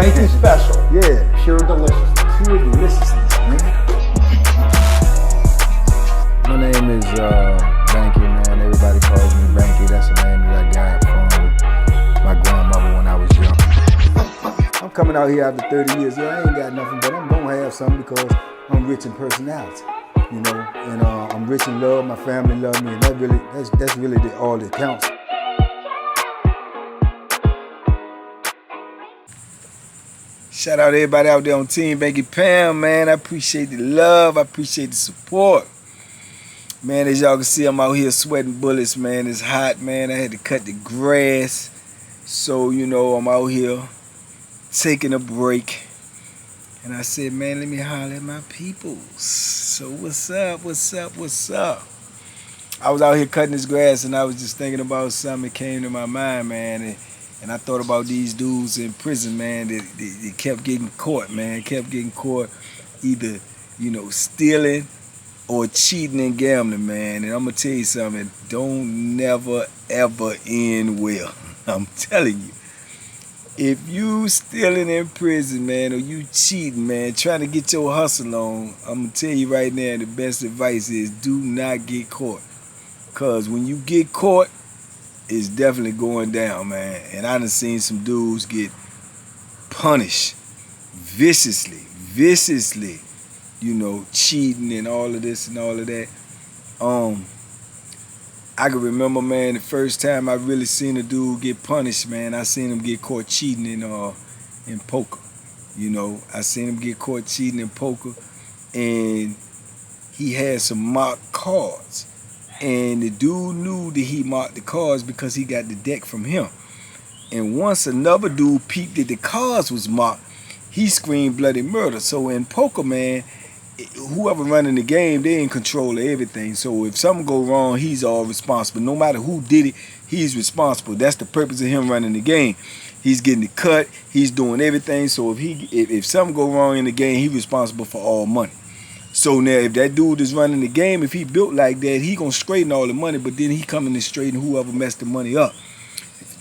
Banky special. Yeah. Pure deliciousness. Pure deliciousness, man. My name is Banky, man. Everybody calls me Banky. That's the name that I got from my grandmother when I was young. I'm coming out here after 30 years. Yeah, I ain't got nothing, but I'm gonna have something because I'm rich in personality, you know, and I'm rich in love. My family love me, and that's really all that counts. Shout out to everybody out there on Team Banky Pound, man. I appreciate the love. I appreciate the support. Man, as y'all can see, I'm out here sweating bullets, man. It's hot, man. I had to cut the grass. So, you know, I'm out here taking a break. And I said, man, let me holler at my peoples. So what's up, what's up, what's up? I was out here cutting this grass and I was just thinking about something that came to my mind, man. And I thought about these dudes in prison, man, that kept getting caught, man. Kept getting caught either, you know, stealing or cheating and gambling, man. And I'm going to tell you something, don't never, ever end well. I'm telling you. If you stealing in prison, man, or you cheating, man, trying to get your hustle on, I'm going to tell you right now, the best advice is do not get caught. Because when you get caught, it's definitely going down, man. And I done seen some dudes get punished viciously, you know, cheating and all of this and all of that. I can remember, man, the first time I really seen a dude get punished, man, I seen him get caught cheating in poker. You know, I seen him get caught cheating in poker, and he had some marked cards. And the dude knew that he marked the cards because he got the deck from him. And once another dude peeped that the cards was marked, he screamed bloody murder. So in poker, man, whoever running the game, they in control of everything. So if something go wrong, he's all responsible. No matter who did it, he's responsible. That's the purpose of him running the game. He's getting the cut. He's doing everything. So if something go wrong in the game, he's responsible for all money. So now if that dude is running the game, if he built like that, he gonna straighten all the money, but then he coming to straighten whoever messed the money up.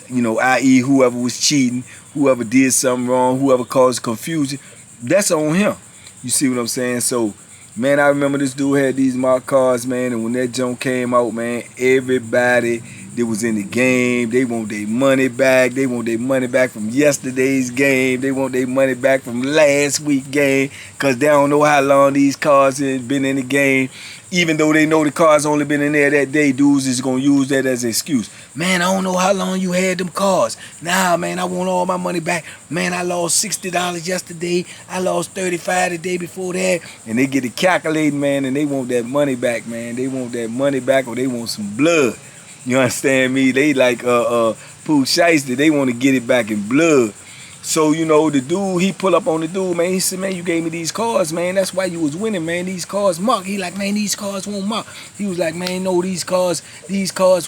You know, i.e. whoever was cheating, whoever did something wrong, whoever caused confusion, that's on him. You see what I'm saying? So, man, I remember this dude had these marked cards, man, and when that junk came out, man, everybody that was in the game, they want their money back. They want their money back from yesterday's game. They want their money back from last week's game because they don't know how long these cards have been in the game. Even though they know the cards only been in there that day, dudes is going to use that as an excuse. Man, I don't know how long you had them cards. Nah, man, I want all my money back. Man, I lost $60 yesterday. I lost $35 the day before that. And they get it calculating, man, and they want that money back, man. They want that money back or they want some blood. You understand me? They like Pooh Shiesty. They want to get it back in blood. So, you know, the dude, he pull up on the dude, man. He said, man, you gave me these cards, man. That's why you was winning, man. These cards marked. He like, man, these cards won't mark. He was like, man, no, these cards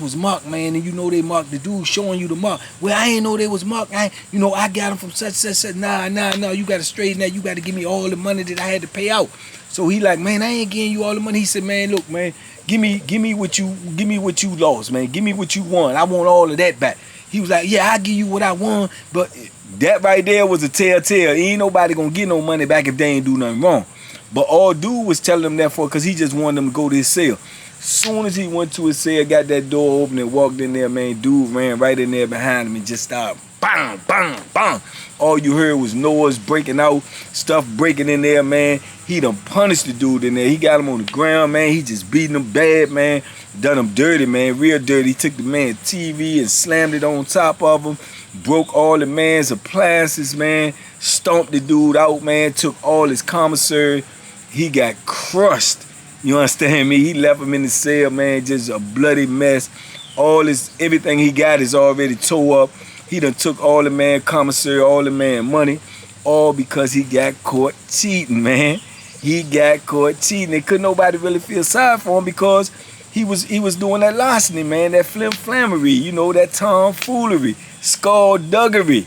was marked, man. And you know they marked. The dude showing you the mark. Well, I ain't know they was marked. I got them from such. Nah. You got to straighten that. You got to give me all the money that I had to pay out. So he like, man, I ain't getting you all the money. He said, man, look, man, give me what you lost, man. Give me what you won. I want all of that back. He was like, yeah, I'll give you what I won, but that right there was a telltale. Ain't nobody gonna get no money back if they ain't do nothing wrong. But all dude was telling them that for because he just wanted them to go to his cell. Soon as he went to his cell, got that door open and walked in there, man, dude ran right in there behind him and just started bang, bang, bang. All you heard was noise breaking out, stuff breaking in there, man. He done punished the dude in there. He got him on the ground, man. He just beating him bad, man. Done him dirty, man, real dirty. He took the man's TV and slammed it on top of him. Broke all the man's appliances, man. Stomped the dude out, man. Took all his commissary. He got crushed. You understand me? He left him in the cell, man, just a bloody mess. Everything he got is already tore up. He done took all the man commissary, all the man money, all because he got caught cheating, man. He got caught cheating. And couldn't nobody really feel sorry for him because he was doing that larceny, man, that flim-flammery, you know, that tomfoolery, skullduggery.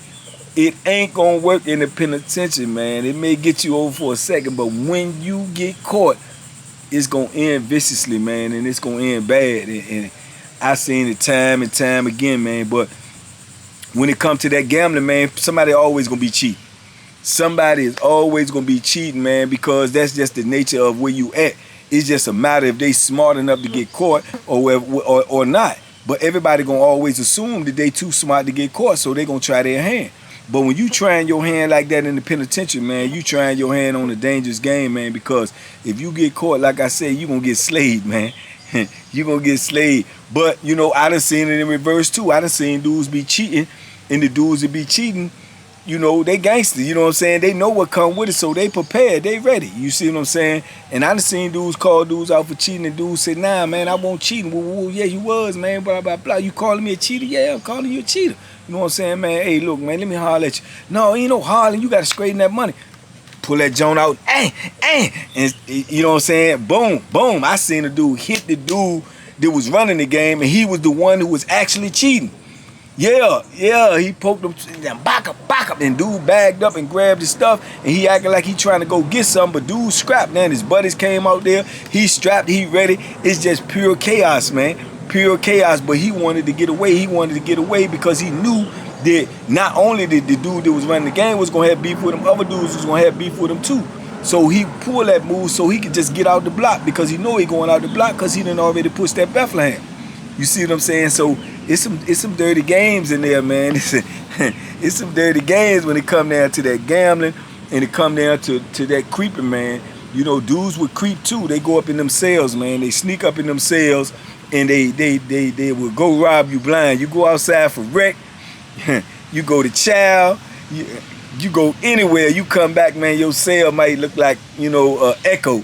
It ain't gonna work in the penitentiary, man. It may get you over for a second, but when you get caught, it's gonna end viciously, man, and it's gonna end bad. And I seen it time and time again, man. But when it comes to that gambling, man, somebody always gonna be cheating. Somebody is always gonna be cheating, man, because that's just the nature of where you at. It's just a matter if they smart enough to get caught or not. But everybody gonna always assume that they too smart to get caught, so they gonna try their hand. But when you trying your hand like that in the penitentiary, man, you trying your hand on a dangerous game, man, because if you get caught, like I said, you gonna get slayed, man. You gonna get slayed. But, you know, I done seen it in reverse, too. I done seen dudes be cheating, and the dudes that be cheating, you know, they gangster, you know what I'm saying? They know what come with it, so they prepared, they ready. You see what I'm saying? And I done seen dudes call dudes out for cheating, and dudes say, nah, man, I won't cheat. Well, yeah, you was, man, blah, blah, blah. You calling me a cheater? Yeah, I'm calling you a cheater. You know what I'm saying, man? Hey, look, man, let me holler at you. No, ain't no hollering. You got to straighten that money. Pull that joint out, and you know what I'm saying? Boom, boom. I seen a dude hit the dude that was running the game, and he was the one who was actually cheating. Yeah, he poked him, back up, and dude bagged up and grabbed his stuff, and he acted like he trying to go get something, but dude scrapped, man. His buddies came out there, he strapped, he ready. It's just pure chaos, man, pure chaos, but he wanted to get away because he knew that not only did the dude that was running the game was going to have beef with him, other dudes was going to have beef with him too. So he pulled that move so he could just get out the block, because he know he going out the block because he done already pushed that Bethlehem. You see what I'm saying? So it's some dirty games in there, man. It's some dirty games when it come down to that gambling and it come down to that creeping, man. You know, dudes would creep too. They go up in them cells, man. They sneak up in them cells and they will go rob you blind. You go outside for wreck. You go to chow. You go anywhere. You come back, man. Your cell might look like, you know, Echo.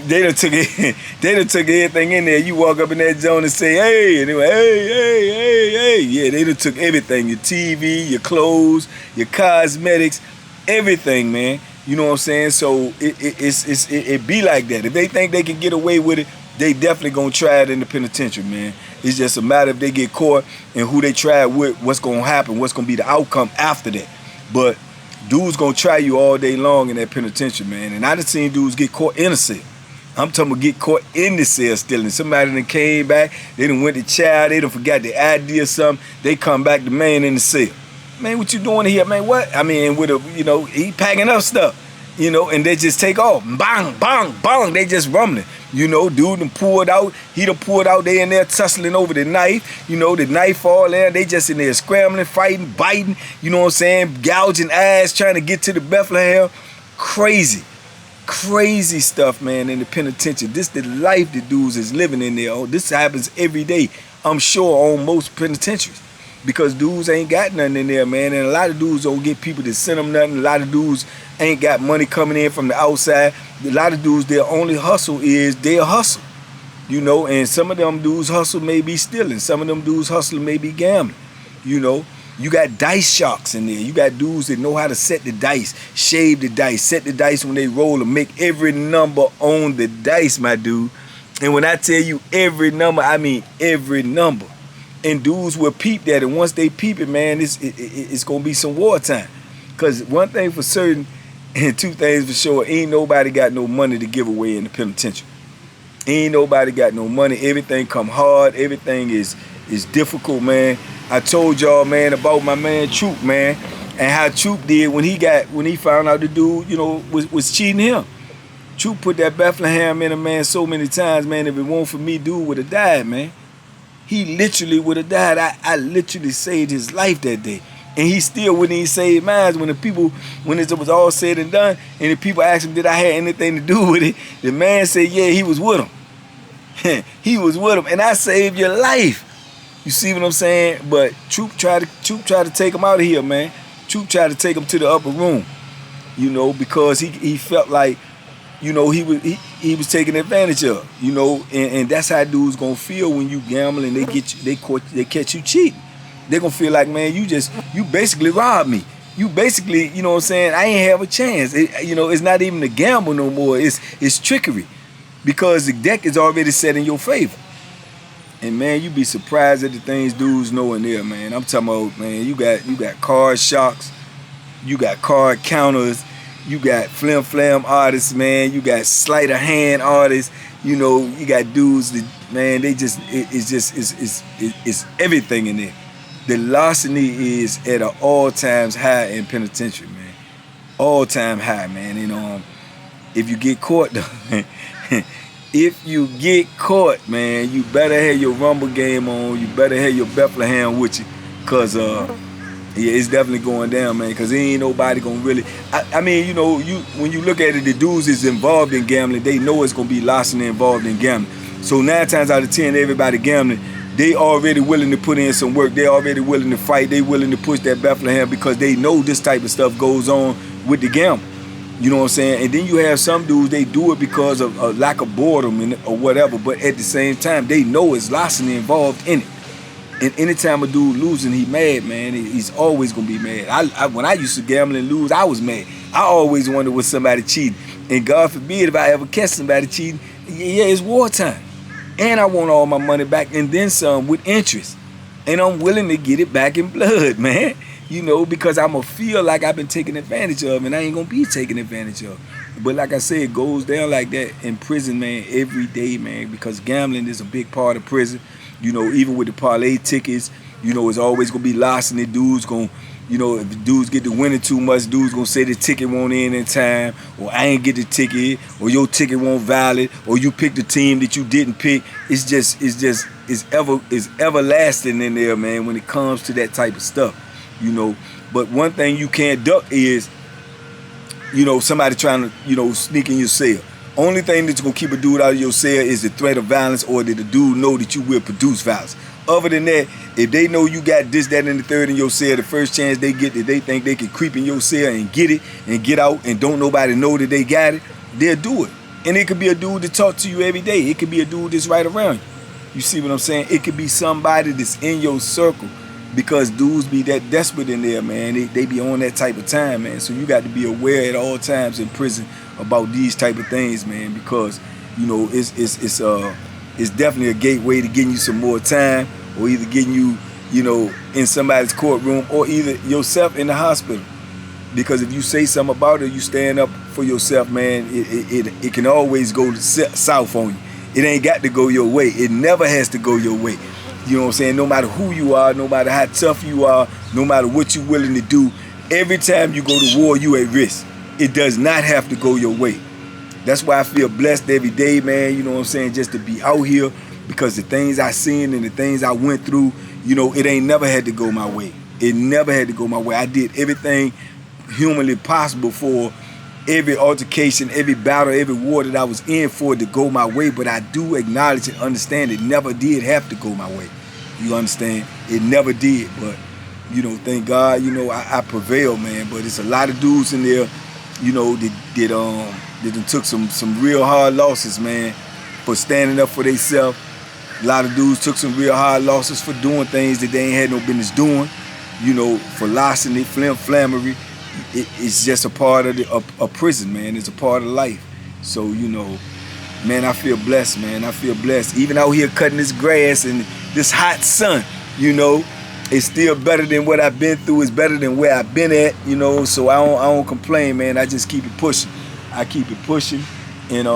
They done took everything in there. You walk up in that zone and say, hey, and they went, hey. Yeah, they done took everything. Your TV, your clothes, your cosmetics, everything, man. You know what I'm saying? So it be like that. If they think they can get away with it, they definitely gonna try it in the penitentiary, man. It's just a matter if they get caught and who they try it with, what's gonna happen, what's gonna be the outcome after that. But dudes gonna try you all day long in that penitentiary, man. And I done seen dudes get caught in a cell. I'm talking about get caught in the cell stealing. Somebody done came back, they done went to child, they done forgot the ID or something. They come back, the man in the cell. Man, what you doing here, man? What? I mean, with a, you know, he packing up stuff, you know, and they just take off. Bang, bang, bang. They just rumbling. You know, dude done pulled out. He done pulled out. They in there tussling over the knife. You know, the knife fall there. They just in there scrambling, fighting, biting. You know what I'm saying? Gouging eyes, trying to get to the Bethlehem. Crazy stuff, man, in the penitentiary. This the life the dudes is living in there. Oh, this happens every day, I'm sure, on most penitentiaries. Because dudes ain't got nothing in there, man. And a lot of dudes don't get people to send them nothing. A lot of dudes ain't got money coming in from the outside. A lot of dudes, their only hustle is their hustle. You know, and some of them dudes hustle may be stealing. Some of them dudes hustle may be gambling. You know, you got dice sharks in there. You got dudes that know how to set the dice, shave the dice, set the dice when they roll, and make every number on the dice, my dude. And when I tell you every number, I mean every number. And dudes will peep that, and once they peep it, man, it's gonna be some wartime. Cause one thing for certain, and two things for sure, ain't nobody got no money to give away in the penitentiary. Ain't nobody got no money. Everything come hard. Everything is difficult, man. I told y'all, man, about my man Troop, man, and how Troop did when he found out the dude, you know, was cheating him. Troop put that Bethlehem in a man so many times, man. If it weren't for me, dude would have died, man. He literally would have died. I literally saved his life that day. And he still wouldn't even save mine when it was all said and done, and the people asked him, did I have anything to do with it? The man said, yeah, he was with him. He was with him, and I saved your life. You see what I'm saying? But Troop tried to take him out of here, man. Troop tried to take him to the upper room, you know, because he felt like, you know, he was taken advantage of, you know, and that's how dudes gonna feel when you gamble and they catch you cheating. They're gonna feel like, man, you basically robbed me. You basically, you know what I'm saying, I ain't have a chance. You know, it's not even a gamble no more. It's trickery, because the deck is already set in your favor. And man, you be surprised at the things dudes know in there, man. I'm talking about, man, you got card sharks, you got card counters, you got flim flam artists, man. You got sleight of hand artists. You know, you got dudes that, man, it's everything in there. The larceny is at an all times high in penitentiary, man. all-time high, man. And if you get caught, if you get caught, man, you better have your rumble game on. You better have your Bethlehem with you, cause yeah, it's definitely going down, man. Cause there ain't nobody gonna really. I mean, you know, when you look at it, the dudes is involved in gambling. They know it's gonna be larceny involved in gambling. So 9 times out of 10, everybody gambling, they already willing to put in some work. They already willing to fight. They willing to push that Bethlehem because they know this type of stuff goes on with the gamble. You know what I'm saying? And then you have some dudes, they do it because of a lack of boredom or whatever. But at the same time, they know it's larceny involved in it. And anytime a dude losing, he mad, man. He's always gonna be mad. When I used to gamble and lose, I was mad. I always wondered was somebody cheating. And God forbid if I ever catch somebody cheating, yeah, it's wartime. And I want all my money back and then some with interest. And I'm willing to get it back in blood, man. You know, because I'm going to feel like I've been taken advantage of and I ain't going to be taken advantage of. But like I said, it goes down like that in prison, man, every day, man, because gambling is a big part of prison. You know, even with the parlay tickets, you know, it's always going to be larceny. Dudes going to, you know, if the dudes get to winning too much, dudes going to say the ticket won't end in time, or I ain't get the ticket, or your ticket won't valid, or you picked the team that you didn't pick. It's everlasting in there, man, when it comes to that type of stuff. You know, but one thing you can't duck is, you know, somebody trying to, you know, sneak in your cell. Only thing that's gonna keep a dude out of your cell is the threat of violence, or that the dude know that you will produce violence. Other than that, if they know you got this, that, and the third in your cell, the first chance they get that they think they can creep in your cell and get it and get out and don't nobody know that they got it, they'll do it. And it could be a dude that talk to you every day. It could be a dude that's right around you. You see what I'm saying? It could be somebody that's in your circle. Because dudes be that desperate in there, man. They be on that type of time, man. So you got to be aware at all times in prison about these type of things, man. Because, you know, it's definitely a gateway to getting you some more time, or either getting you, you know, in somebody's courtroom, or either yourself in the hospital. Because if you say something about it, you stand up for yourself, man, it can always go south on you. It ain't got to go your way. It never has to go your way. You know what I'm saying? No matter who you are, no matter how tough you are, no matter what you're willing to do, every time you go to war, you at risk. It does not have to go your way. That's why I feel blessed every day, man, you know what I'm saying, just to be out here, because the things I seen and the things I went through, you know, it ain't never had to go my way. It never had to go my way. I did everything humanly possible for every altercation, every battle, every war that I was in for it to go my way, but I do acknowledge and understand it never did have to go my way. You understand? It never did, but, you know, thank God, you know, I prevailed, man. But it's a lot of dudes in there, you know, that took some real hard losses, man, for standing up for themselves. A lot of dudes took some real hard losses for doing things that they ain't had no business doing, you know, for larceny, flammery. It's just a part of a prison, man. It's a part of life. So, you know, man, I feel blessed, man. I feel blessed. Even out here cutting this grass in this hot sun, you know, it's still better than what I've been through. It's better than where I've been at, you know. So I don't complain, man. I just keep it pushing. I keep it pushing, and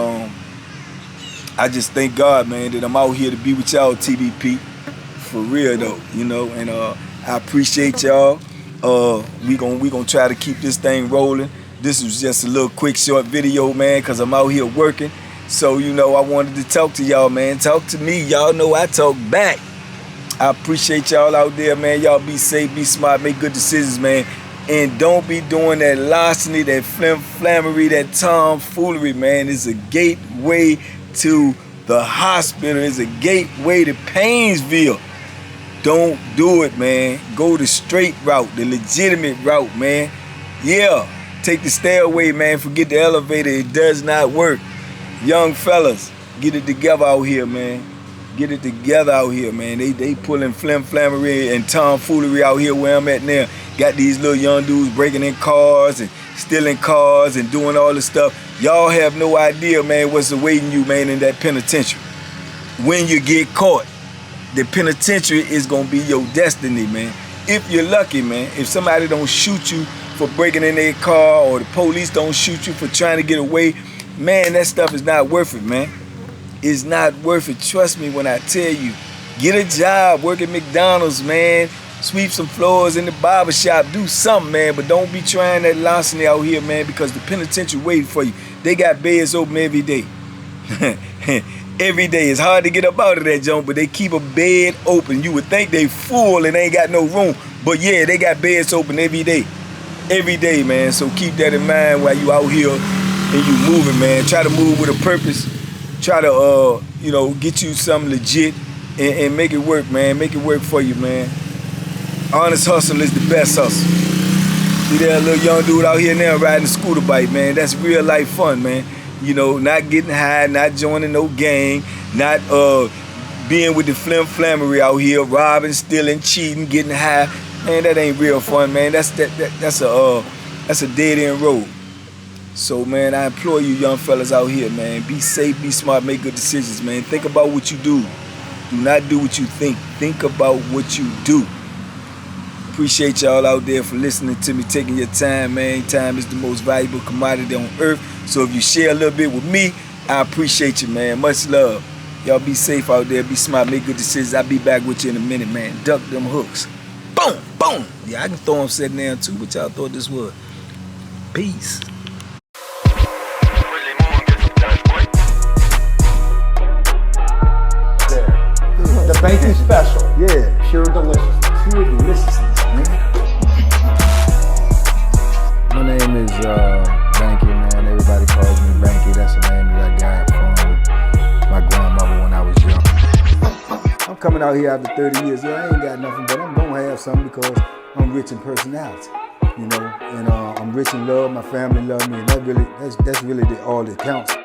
I just thank God, man, that I'm out here to be with y'all, TBP, for real though, you know. And I appreciate y'all. We gonna try to keep this thing rolling. This was just a little quick short video, man, because I'm out here working. So, you know, I wanted to talk to y'all, man. Talk to me. Y'all know I talk back. I appreciate y'all out there, man. Y'all be safe, be smart, make good decisions, man. And don't be doing that larceny, that flammery, that tomfoolery, man. It's a gateway to the hospital. It's a gateway to Painesville. Don't do it, man. Go the straight route, the legitimate route, man. Yeah, take the stairway, man. Forget the elevator. It does not work. Young fellas, get it together out here, man. Get it together out here, man. They pulling flammery and tomfoolery out here where I'm at now. Got these little young dudes breaking in cars and stealing cars and doing all this stuff. Y'all have no idea, man, what's awaiting you, man, in that penitentiary. When you get caught, the penitentiary is gonna be your destiny, man. If you're lucky, man, if somebody don't shoot you for breaking in their car, or the police don't shoot you for trying to get away, man, that stuff is not worth it, man. It's not worth it. Trust me when I tell you. Get a job, work at McDonald's, man. Sweep some floors in the barber shop. Do something, man. But don't be trying that larceny out here, man, because the penitentiary waiting for you. They got beds open every day. Every day. It's hard to get up out of that junk, but they keep a bed open. You would think they full and they ain't got no room. But yeah, they got beds open every day. Every day, man. So keep that in mind while you out here and you moving, man. Try to move with a purpose. Try to, you know, get you something legit and make it work, man. Make it work for you, man. Honest hustle is the best hustle. See that little young dude out here now riding a scooter bike, man. That's real life fun, man. You know, not getting high, not joining no gang, not being with the flammery out here, robbing, stealing, cheating, getting high. Man, that ain't real fun, man. That's a dead end road. So, man, I implore you young fellas out here, man, be safe, be smart, make good decisions, man. Think about what you do. Do not do what you think. Think about what you do. Appreciate y'all out there for listening to me, taking your time, man. Time is the most valuable commodity on earth. So if you share a little bit with me, I appreciate you, man. Much love. Y'all be safe out there. Be smart. Make good decisions. I'll be back with you in a minute, man. Duck them hooks. Boom, boom. Yeah, I can throw them sitting there too. What y'all thought this was? Peace. The Banky special. Yeah. Pure delicious. Pure deliciousness, man. My name is Banky, man. Everybody calls me Banky. That's the name that I got from my grandmother when I was young. I'm coming out here after 30 years. Yeah, I ain't got nothing, but I'm gonna have something because I'm rich in personality, you know, and I'm rich in love. My family love me, and that's really all that counts.